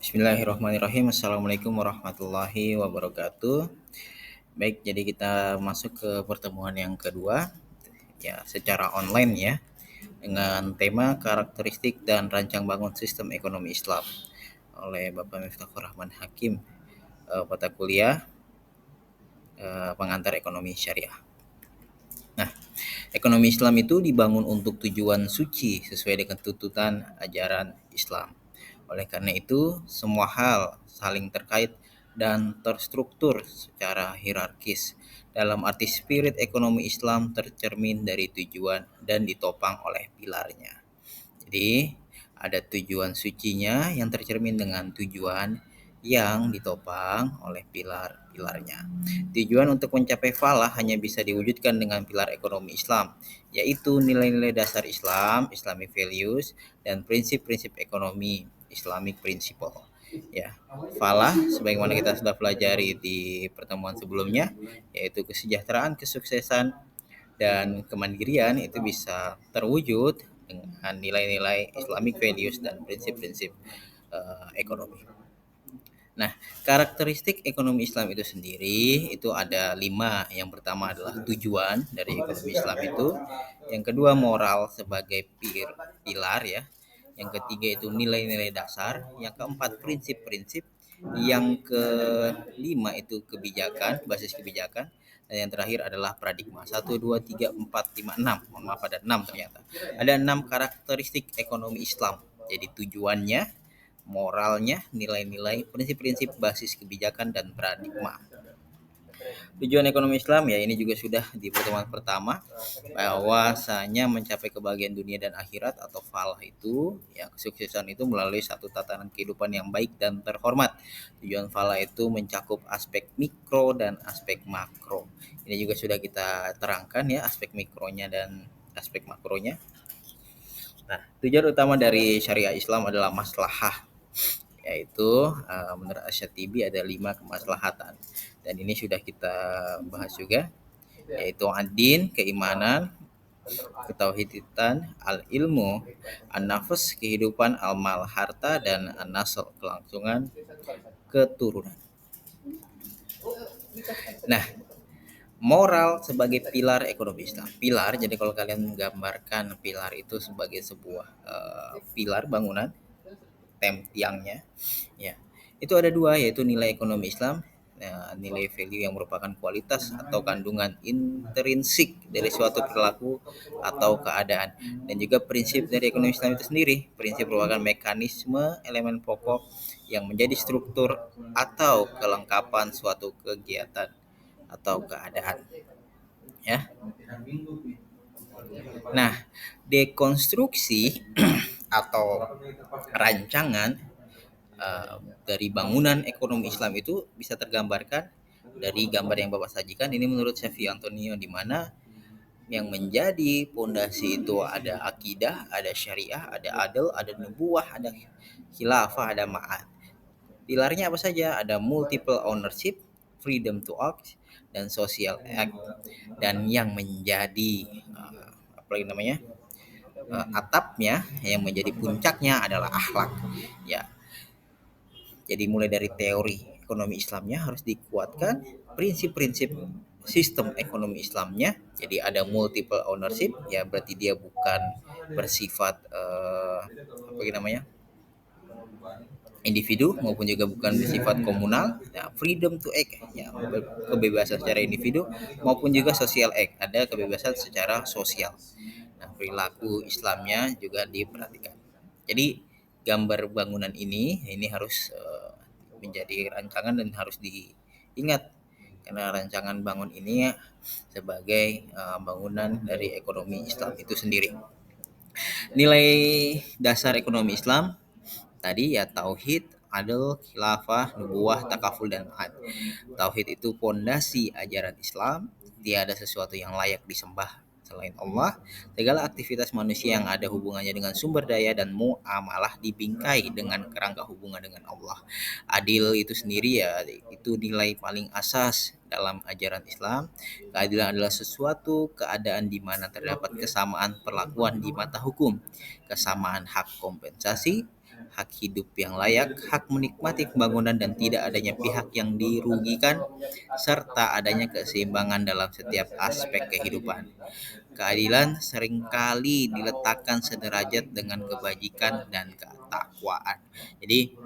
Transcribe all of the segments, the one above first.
Bismillahirrahmanirrahim. Assalamualaikum warahmatullahi wabarakatuh. Baik, jadi kita masuk ke pertemuan yang kedua, ya secara online ya, dengan tema karakteristik dan rancang bangun sistem ekonomi Islam oleh Bapak Miftahur Rahman Hakim, mata kuliah pengantar ekonomi syariah. Nah, ekonomi Islam itu dibangun untuk tujuan suci sesuai dengan tuntutan ajaran Islam. Oleh karena itu, semua hal saling terkait dan terstruktur secara hierarkis. Dalam arti spirit ekonomi Islam tercermin dari tujuan dan ditopang oleh pilarnya. Jadi, ada tujuan sucinya yang tercermin dengan tujuan yang ditopang oleh pilar-pilarnya. Tujuan untuk mencapai falah hanya bisa diwujudkan dengan pilar ekonomi Islam, yaitu nilai-nilai dasar Islam, Islamic values, dan prinsip-prinsip ekonomi, Islamic principle. Ya, falah sebagaimana kita sudah pelajari di pertemuan sebelumnya, yaitu kesejahteraan, kesuksesan, dan kemandirian itu bisa terwujud dengan nilai-nilai Islamic values dan prinsip-prinsip ekonomi. Nah, karakteristik ekonomi Islam itu sendiri itu ada 5. Yang pertama adalah tujuan dari ekonomi Islam itu. Yang kedua moral sebagai pilar ya. Yang ketiga itu nilai-nilai dasar. Yang keempat prinsip-prinsip. Yang kelima itu kebijakan, basis kebijakan. Dan yang terakhir adalah paradigma. 1, 2, 3, 4, 5, 6. Mohon maaf, ada 6 ternyata. Ada 6 karakteristik ekonomi Islam. Jadi tujuannya, moralnya, nilai-nilai, prinsip-prinsip, basis kebijakan, dan paradigma. Tujuan ekonomi Islam ya ini juga sudah di pertemuan pertama, bahwasanya mencapai kebahagiaan dunia dan akhirat atau falah itu ya kesuksesan itu melalui satu tatanan kehidupan yang baik dan terhormat. Tujuan falah itu mencakup aspek mikro dan aspek makro. Ini juga sudah kita terangkan ya aspek mikronya dan aspek makronya. Nah, tujuan utama dari syariah Islam adalah maslahah, yaitu menurut Asyatibi ada 5 kemaslahatan. Dan ini sudah kita bahas juga, yaitu ad-din, keimanan, ketauhidan, al-ilmu, an-nafs, kehidupan, al-mal, harta, dan an-nasl, kelangsungan keturunan. Nah, moral sebagai pilar ekonomi Islam. Pilar, jadi kalau kalian menggambarkan pilar itu sebagai sebuah pilar bangunan, tiangnya, ya itu ada 2, yaitu nilai ekonomi Islam, nilai value yang merupakan kualitas atau kandungan intrinsik dari suatu perilaku atau keadaan, dan juga prinsip dari ekonomi Islam itu sendiri. Prinsip merupakan mekanisme elemen pokok yang menjadi struktur atau kelengkapan suatu kegiatan atau keadaan ya. Nah, dekonstruksi atau rancangan dari bangunan ekonomi Islam itu bisa tergambarkan dari gambar yang Bapak sajikan ini menurut Syafii Antonio, di mana yang menjadi pondasi itu ada akidah, ada syariah, ada adil, ada nubuah, ada khilafah, ada ma'ad. Pilarnya apa saja? Ada multiple ownership, freedom to act, dan social act. Dan yang menjadi apa lagi namanya? Atapnya yang menjadi puncaknya adalah akhlak. Ya, jadi mulai dari teori ekonomi Islamnya harus dikuatkan, prinsip-prinsip sistem ekonomi Islamnya. Jadi ada multiple ownership, ya berarti dia bukan bersifat apa namanya individu maupun juga bukan bersifat komunal. Ya, freedom to act, ya kebebasan secara individu maupun juga social act, ada kebebasan secara sosial. Nah, perilaku Islamnya juga diperhatikan. Jadi gambar bangunan ini harus menjadi rancangan dan harus diingat, karena rancangan bangun ini sebagai bangunan dari ekonomi Islam itu sendiri. Nilai dasar ekonomi Islam tadi ya tauhid, adil, khilafah, nubuwah, takaful, dan ma'ad. Tauhid itu pondasi ajaran Islam, tiada sesuatu yang layak disembah selain Allah. Segala aktivitas manusia yang ada hubungannya dengan sumber daya dan muamalah dibingkai dengan kerangka hubungan dengan Allah. Adil itu sendiri ya itu nilai paling asas dalam ajaran Islam. Keadilan adalah sesuatu keadaan di mana terdapat kesamaan perlakuan di mata hukum, kesamaan hak kompensasi, hak hidup yang layak, hak menikmati pembangunan dan tidak adanya pihak yang dirugikan, serta adanya keseimbangan dalam setiap aspek kehidupan. Keadilan seringkali diletakkan sederajat dengan kebajikan dan ketakwaan. Jadi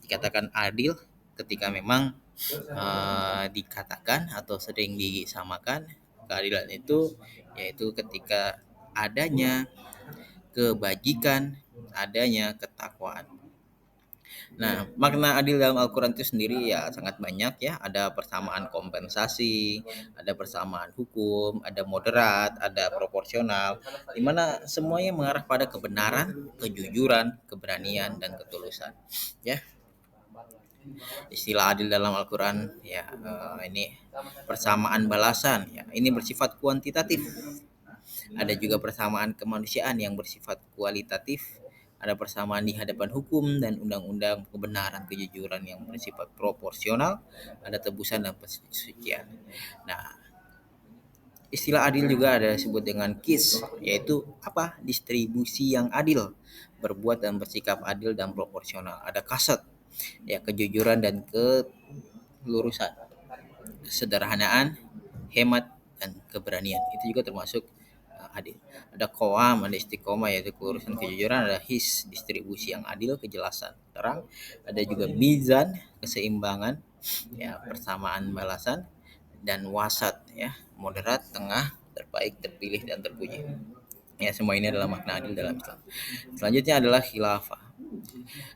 dikatakan adil ketika memang dikatakan atau sering disamakan keadilan itu yaitu ketika adanya kebajikan, adanya ketakwaan. Nah, makna adil dalam Al-Quran itu sendiri ya sangat banyak ya. Ada persamaan kompensasi, ada persamaan hukum, ada moderat, ada proporsional, di mana semuanya mengarah pada kebenaran, kejujuran, keberanian, dan ketulusan. Ya, istilah adil dalam Al-Quran ya ini persamaan balasan ya. Ini bersifat kuantitatif. Ada juga persamaan kemanusiaan yang bersifat kualitatif, ada persamaan di hadapan hukum dan undang-undang, kebenaran kejujuran yang bersifat proporsional, ada tebusan dan pensucian. Nah, istilah adil juga ada disebut dengan KIS, yaitu apa? Distribusi yang adil, berbuat dan bersikap adil dan proporsional. Ada kasat, ya kejujuran dan kelurusan, kesederhanaan, hemat dan keberanian. Itu juga termasuk adil. Ada koam, ada istiqomah yaitu kelurusan kejujuran, ada his distribusi yang adil, kejelasan terang, ada juga mizan keseimbangan, ya persamaan balasan, dan wasat ya moderat, tengah, terbaik, terpilih dan terpuji. Ya semua ini adalah makna adil dalam Islam. Selanjutnya adalah khilafah.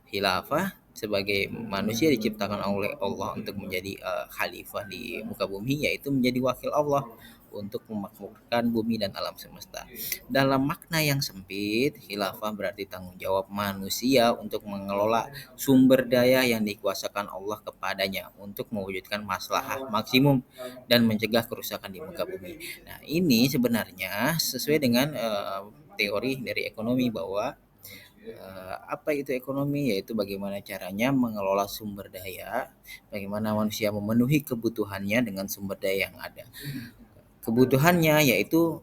Khilafah sebagai manusia diciptakan oleh Allah untuk menjadi khalifah di muka bumi, yaitu menjadi wakil Allah untuk memakmurkan bumi dan alam semesta. Dalam makna yang sempit, khilafah berarti tanggung jawab manusia untuk mengelola sumber daya yang dikuasakan Allah kepadanya untuk mewujudkan maslahah maksimum dan mencegah kerusakan di muka bumi. Nah, ini sebenarnya sesuai dengan teori dari ekonomi bahwa apa itu ekonomi? Yaitu bagaimana caranya mengelola sumber daya, bagaimana manusia memenuhi kebutuhannya dengan sumber daya yang ada. Kebutuhannya yaitu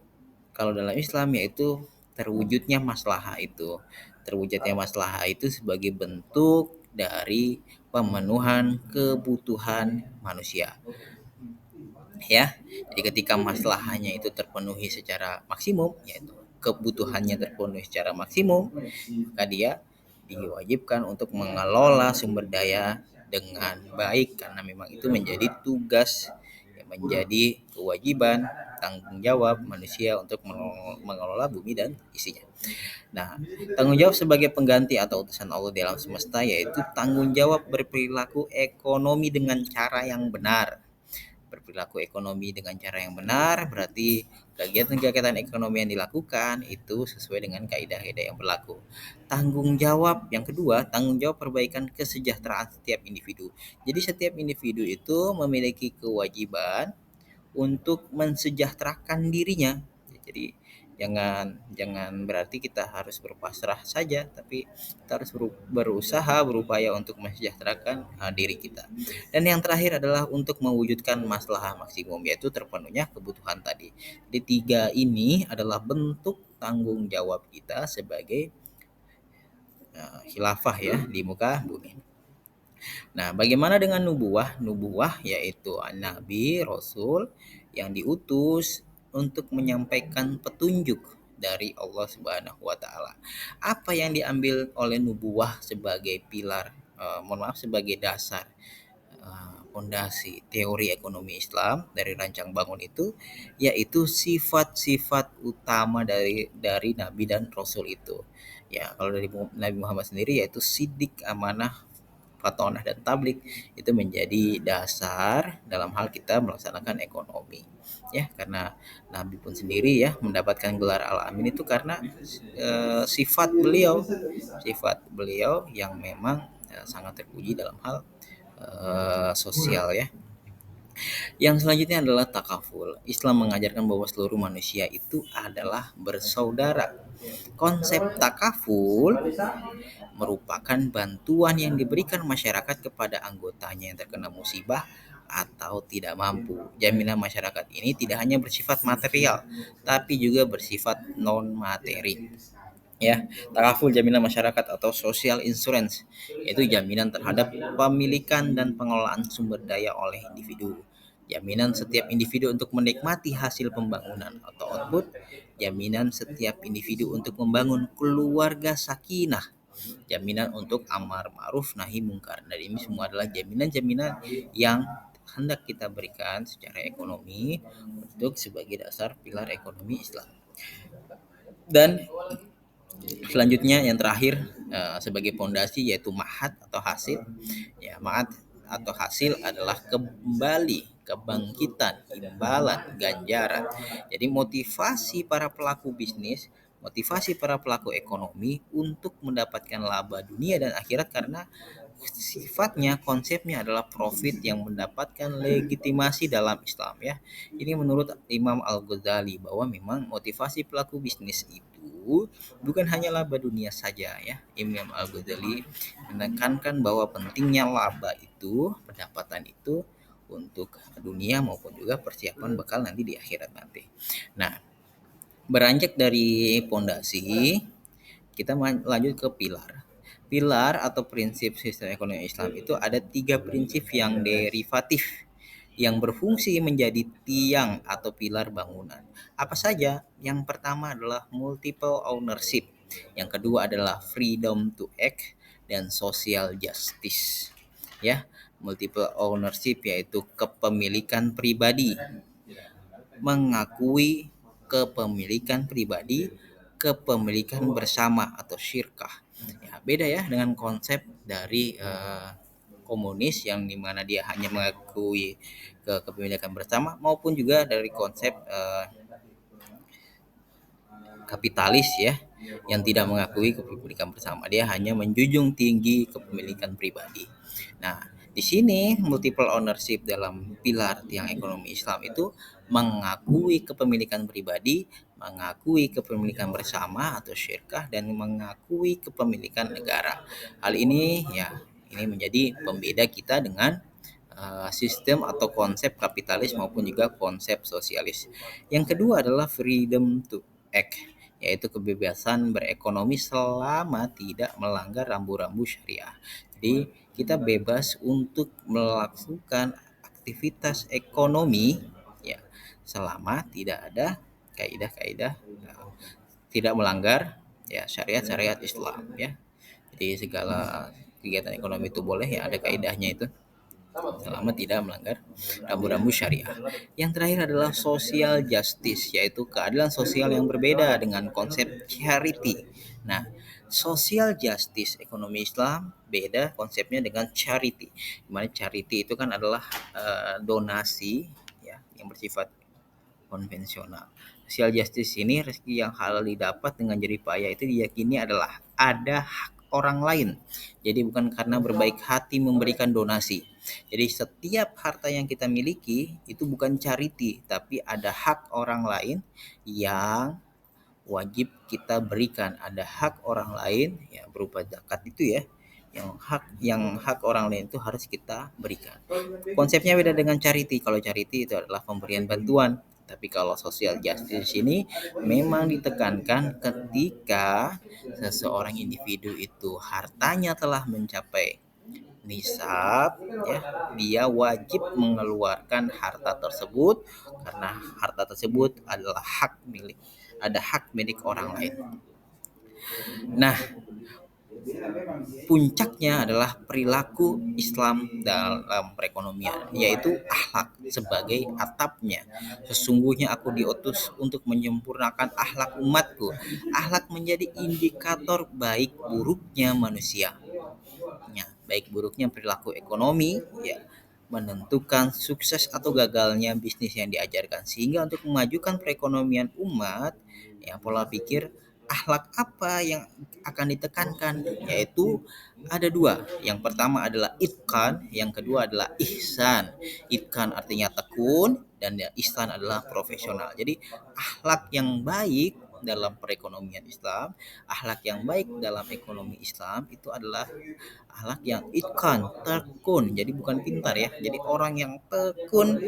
kalau dalam Islam yaitu terwujudnya maslahah itu. Terwujudnya maslahah itu sebagai bentuk dari pemenuhan kebutuhan manusia. Ya. Jadi ketika maslahahnya itu terpenuhi secara maksimum, yaitu kebutuhannya terpenuhi secara maksimum, maka dia diwajibkan untuk mengelola sumber daya dengan baik karena memang itu menjadi tugas, menjadi kewajiban, tanggung jawab manusia untuk mengelola bumi dan isinya. Nah, tanggung jawab sebagai pengganti atau utusan Allah di alam semesta yaitu tanggung jawab berperilaku ekonomi dengan cara yang benar. Berperilaku ekonomi dengan cara yang benar berarti kegiatan-kegiatan ekonomi yang dilakukan itu sesuai dengan kaidah-kaidah yang berlaku. Tanggung jawab yang kedua, tanggung jawab perbaikan kesejahteraan setiap individu. Jadi setiap individu itu memiliki kewajiban untuk mensejahterakan dirinya. Jadi jangan jangan berarti kita harus berpasrah saja, tapi kita harus berusaha berupaya untuk mensejahterakan diri kita. Dan yang terakhir adalah untuk mewujudkan maslahah maksimum yaitu terpenuhnya kebutuhan tadi. Jadi tiga ini adalah bentuk tanggung jawab kita sebagai khilafah ya di muka bumi. Nah, bagaimana dengan nubuwah? Nubuwah yaitu nabi, rasul yang diutus untuk menyampaikan petunjuk dari Allah Subhanahu wa taala. Apa yang diambil oleh nubuwah sebagai pilar, sebagai dasar fondasi teori ekonomi Islam dari rancang bangun itu yaitu sifat-sifat utama dari nabi dan rasul itu. Ya, kalau dari Nabi Muhammad sendiri yaitu sidik, amanah, fatonah dan tablik itu menjadi dasar dalam hal kita melaksanakan ekonomi ya karena Nabi pun sendiri ya mendapatkan gelar al-amin itu karena sifat beliau yang memang sangat terpuji dalam hal sosial ya. Yang selanjutnya adalah takaful. Islam mengajarkan bahwa seluruh manusia itu adalah bersaudara. Konsep takaful merupakan bantuan yang diberikan masyarakat kepada anggotanya yang terkena musibah atau tidak mampu. Jaminan masyarakat ini tidak hanya bersifat material, tapi juga bersifat non materi. ya. Takaful jaminan masyarakat atau social insurance, yaitu jaminan terhadap pemilikan dan pengelolaan sumber daya oleh individu. Jaminan setiap individu untuk menikmati hasil pembangunan atau output. Jaminan setiap individu untuk membangun keluarga sakinah. Jaminan untuk amar ma'ruf nahi mungkar. Dan ini semua adalah jaminan-jaminan yang hendak kita berikan secara ekonomi untuk sebagai dasar pilar ekonomi Islam. Dan selanjutnya yang terakhir, sebagai pondasi yaitu mahat atau hasil. Ya, mahat atau hasil adalah kembali, kebangkitan, imbalan, ganjaran. Jadi motivasi para pelaku bisnis, motivasi para pelaku ekonomi untuk mendapatkan laba dunia dan akhirat, karena sifatnya, konsepnya adalah profit yang mendapatkan legitimasi dalam Islam, ya. Ini menurut Imam Al-Ghazali bahwa memang motivasi pelaku bisnis itu bukan hanya laba dunia saja, ya. Imam Al-Ghazali menekankan bahwa pentingnya laba itu, pendapatan itu untuk dunia maupun juga persiapan bekal nanti di akhirat nanti. Nah, beranjak dari pondasi, kita lanjut ke pilar. Pilar atau prinsip sistem ekonomi Islam itu ada tiga prinsip yang derivatif yang berfungsi menjadi tiang atau pilar bangunan. Apa saja? Yang pertama adalah multiple ownership, yang kedua adalah freedom to act, dan social justice. Ya, multiple ownership yaitu kepemilikan pribadi, mengakui kepemilikan pribadi, kepemilikan bersama atau syirkah. Ya, beda ya dengan konsep dari komunis yang dimana dia hanya mengakui kepemilikan bersama, maupun juga dari konsep kapitalis, ya, yang tidak mengakui kepemilikan bersama, dia hanya menjunjung tinggi kepemilikan pribadi. Nah, di sini multiple ownership dalam pilar tiang ekonomi Islam itu mengakui kepemilikan pribadi, mengakui kepemilikan bersama atau syirkah, dan mengakui kepemilikan negara. Hal ini, ya, ini menjadi pembeda kita dengan sistem atau konsep kapitalis maupun juga konsep sosialis. Yang kedua adalah freedom to act, yaitu kebebasan berekonomi selama tidak melanggar rambu-rambu syariah. Jadi kita bebas untuk melakukan aktivitas ekonomi, ya, selama tidak ada kaidah-kaidah, tidak melanggar, ya, syariat-syariat Islam, ya. Jadi segala kegiatan ekonomi itu boleh, ya, ada kaidahnya itu, selama tidak melanggar rambu-rambu syariah. Yang terakhir adalah social justice, yaitu keadilan sosial yang berbeda dengan konsep charity. Nah, social justice ekonomi Islam beda konsepnya dengan charity. Dimana charity itu kan adalah donasi, ya, yang bersifat konvensional. Social justice ini rezeki yang halal didapat dengan jerih payah itu diyakini adalah ada hak orang lain. Jadi bukan karena berbaik hati memberikan donasi. Jadi setiap harta yang kita miliki itu bukan charity, tapi ada hak orang lain yang wajib kita berikan. Ada hak orang lain, ya, berupa zakat itu, ya, yang hak orang lain itu harus kita berikan. Konsepnya beda dengan charity. Kalau charity itu adalah pemberian bantuan, tapi kalau social justice ini memang ditekankan ketika seseorang individu itu hartanya telah mencapai nisab, ya, dia wajib mengeluarkan harta tersebut karena harta tersebut adalah hak milik orang lain. Nah, puncaknya adalah perilaku Islam dalam perekonomian, yaitu akhlak sebagai atapnya. Sesungguhnya aku diutus untuk menyempurnakan akhlak umatku. Akhlak menjadi indikator baik buruknya manusia. Ya, baik buruknya perilaku ekonomi, ya, menentukan sukses atau gagalnya bisnis yang diajarkan. Sehingga untuk memajukan perekonomian umat, ya, pola pikir akhlak apa yang akan ditekankan, yaitu ada dua. Yang pertama adalah itqan, yang kedua adalah ihsan. Itqan artinya tekun, dan ya, ihsan adalah profesional. Jadi akhlak yang baik dalam perekonomian Islam, akhlak yang baik dalam ekonomi Islam itu adalah akhlak yang itqan, tekun. Jadi bukan pintar, ya. Jadi orang yang tekun,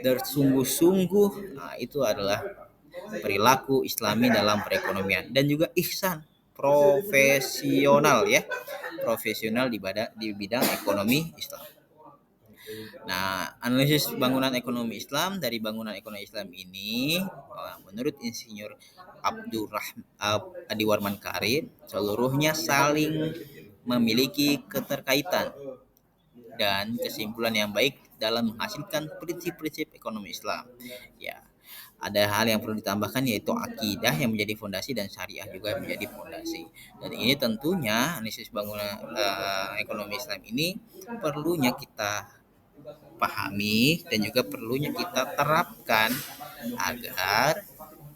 bersungguh-sungguh, nah, itu adalah perilaku Islami dalam perekonomian. Dan juga ihsan. profesional ya, profesional di bidang ekonomi Islam. Nah, analisis bangunan ekonomi Islam dari bangunan ekonomi Islam ini, menurut Insinyur Adi Warman Karim, seluruhnya saling memiliki keterkaitan dan kesimpulan yang baik dalam menghasilkan prinsip-prinsip ekonomi Islam. Ya, ada hal yang perlu ditambahkan yaitu akidah yang menjadi fondasi dan syariah juga menjadi fondasi. Dan ini tentunya analisis bangunan ekonomi Islam ini perlunya kita pahami dan juga perlunya kita terapkan agar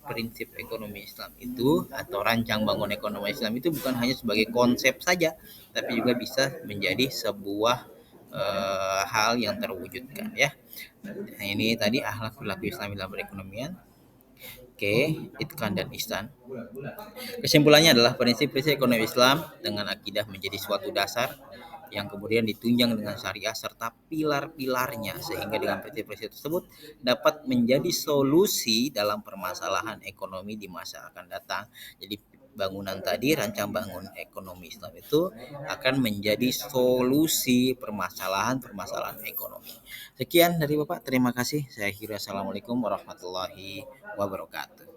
prinsip ekonomi Islam itu atau rancang bangun ekonomi Islam itu bukan hanya sebagai konsep saja, tapi juga bisa menjadi sebuah hal yang terwujudkan ya. Nah, ini tadi akhlak perilaku Islam dalam perekonomian. Oke, Itkan dan Ihsan. Kesimpulannya adalah prinsip-prinsip ekonomi Islam dengan akidah menjadi suatu dasar yang kemudian ditunjang dengan syariah serta pilar-pilarnya sehingga dengan prinsip-prinsip tersebut dapat menjadi solusi dalam permasalahan ekonomi di masa akan datang. Jadi bangunan tadi, rancang bangun ekonomi Islam itu akan menjadi solusi permasalahan-permasalahan ekonomi. Sekian dari Bapak, terima kasih. Saya akhiri. Assalamualaikum warahmatullahi wabarakatuh.